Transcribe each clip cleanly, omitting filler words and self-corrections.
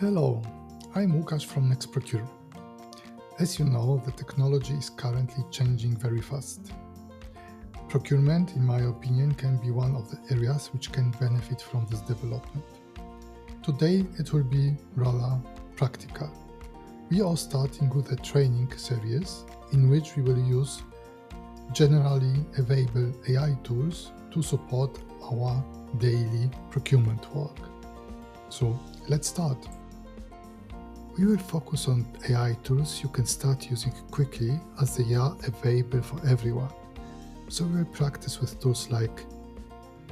Hello, I'm Łukasz from Procure. As you know, the technology is currently changing very fast. Procurement, in my opinion, can be one of the areas which can benefit from this development. Today it will be rather practical. We are starting with a training series in which we will use generally available AI tools to support our daily procurement work. So let's start. We will focus on AI tools you can start using quickly as they are available for everyone. So we will practice with tools like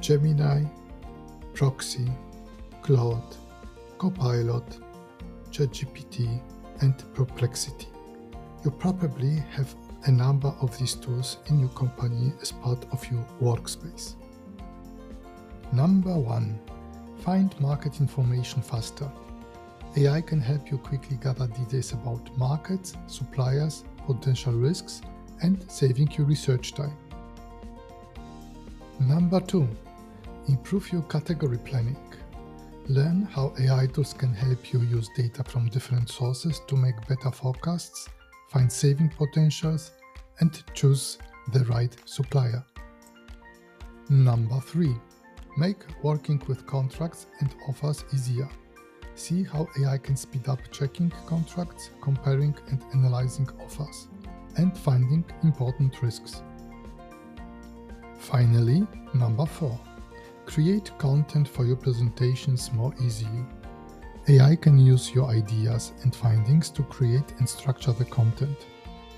Gemini, Proxy, Claude, Copilot, ChatGPT, and Perplexity. You probably have a number of these tools in your company as part of your workspace. Number 1. Find market information faster. AI can help you quickly gather details about markets, suppliers, potential risks, and saving you research time. Number 2. Improve your category planning. Learn how AI tools can help you use data from different sources to make better forecasts, find saving potentials, and choose the right supplier. Number 3. Make working with contracts and offers easier. See how AI can speed up checking contracts, comparing and analyzing offers, and finding important risks. Finally, number 4. Create content for your presentations more easily. AI can use your ideas and findings to create and structure the content.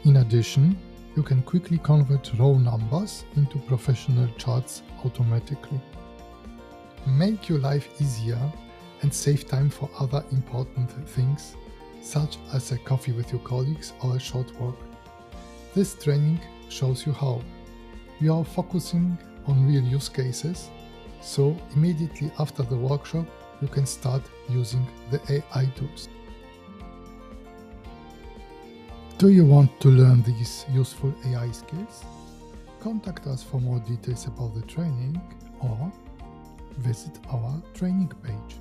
In addition, you can quickly convert raw numbers into professional charts automatically. Make your life easier and save time for other important things, such as a coffee with your colleagues or a short walk. This training shows you how. We are focusing on real use cases, so immediately after the workshop, you can start using the AI tools. Do you want to learn these useful AI skills? Contact us for more details about the training or visit our training page.